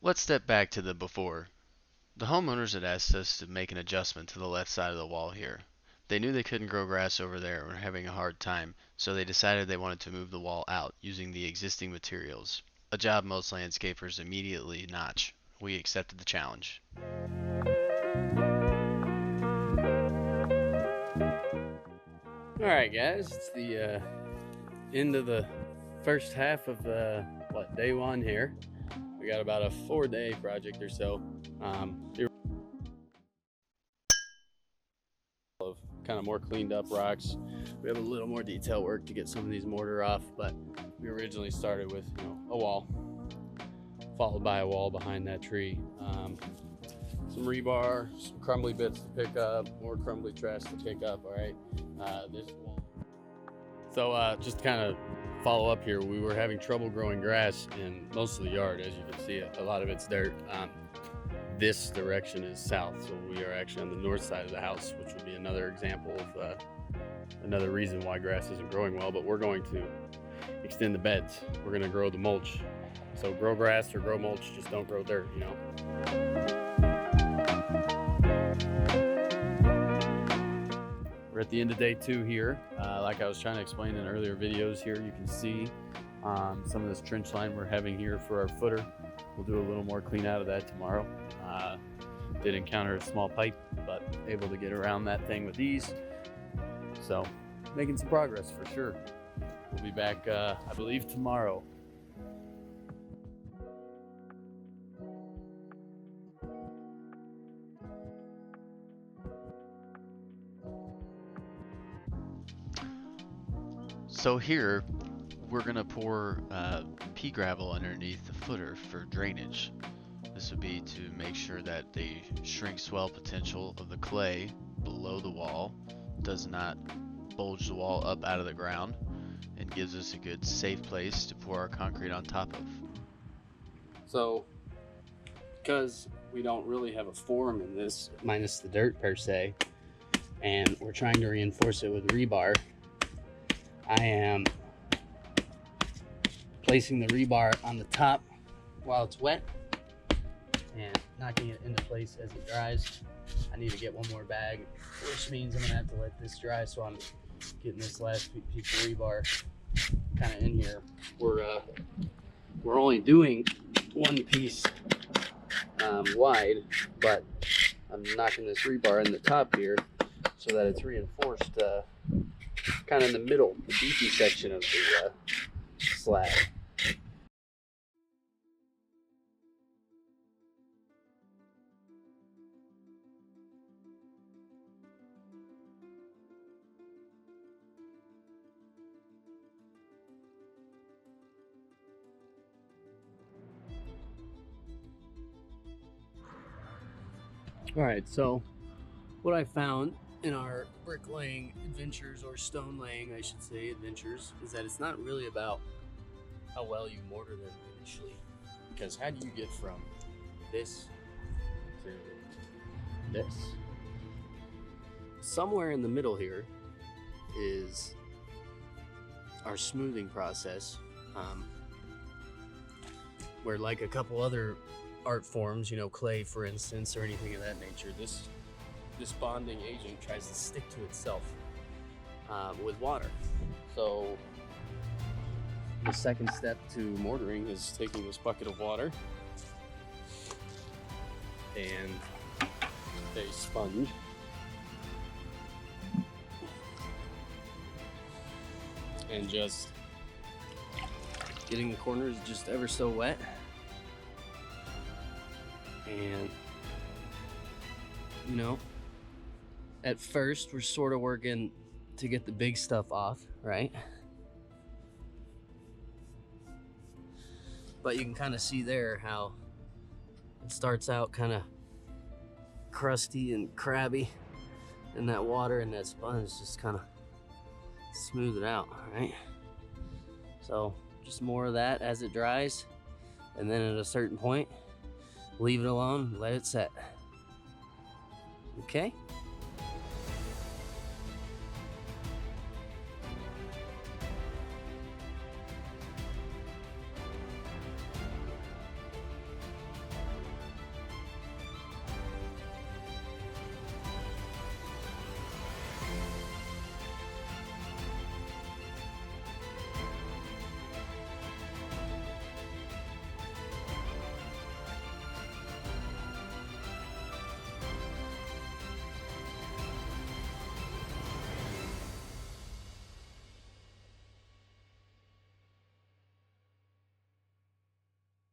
Let's step back to the before. The homeowners had asked us to make an adjustment to the left side of the wall here. They knew they couldn't grow grass over there and were having a hard time, so they decided they wanted to move the wall out using the existing materials. A job most landscapers immediately notch. We accepted the challenge. Alright guys, it's the end of the first half of day one here. We got about a 4-day project or so. Of kind of more cleaned up rocks. We have a little more detail work to get some of these mortar off, but we originally started with a wall, followed by a wall behind that tree. Some rebar, some crumbly bits to pick up, more crumbly truss to pick up. All right, this wall. So just to kind of follow up here, we were having trouble growing grass in most of the yard. As you can see, a lot of it's dirt. This direction is south, so we are actually on the north side of the house, which would be another example of another reason why grass isn't growing well. But we're going to extend the beds. We're going to grow the mulch. So grow grass or grow mulch, just don't grow dirt, We're at the end of day 2 here. Like I was trying to explain in earlier videos here, you can see some of this trench line we're having here for our footer. We'll do a little more clean out of that tomorrow. Did encounter a small pipe, but able to get around that thing with ease. So making some progress for sure. We'll be back, I believe, tomorrow. So here, we're going to pour pea gravel underneath the footer for drainage. This would be to make sure that the shrink swell potential of the clay below the wall does not bulge the wall up out of the ground and gives us a good safe place to pour our concrete on top of. So because we don't really have a form in this, minus the dirt per se, and we're trying to reinforce it with rebar, I am placing the rebar on the top while it's wet and knocking it into place as it dries. I need to get one more bag, which means I'm gonna have to let this dry, so I'm getting this last piece of rebar kind of in here. We're only doing one piece wide, but I'm knocking this rebar in the top here so that it's reinforced kind of in the middle, the beefy section of the slab. All right, so what I found in our bricklaying adventures, or stone laying, I should say, adventures, is that it's not really about how well you mortar them initially. Because how do you get from this to this? Somewhere in the middle here is our smoothing process, where, like a couple other art forms, clay for instance, or anything of that nature, this bonding agent tries to stick to itself with water. So the second step to mortaring is taking this bucket of water and a sponge and just getting the corners just ever so wet. And at first we're sort of working to get the big stuff off, right? But you can kind of see there how it starts out kind of crusty and crabby, and that water and that sponge just kind of smooth it out, right? So just more of that as it dries, and then at a certain point leave it alone, let it set. Okay?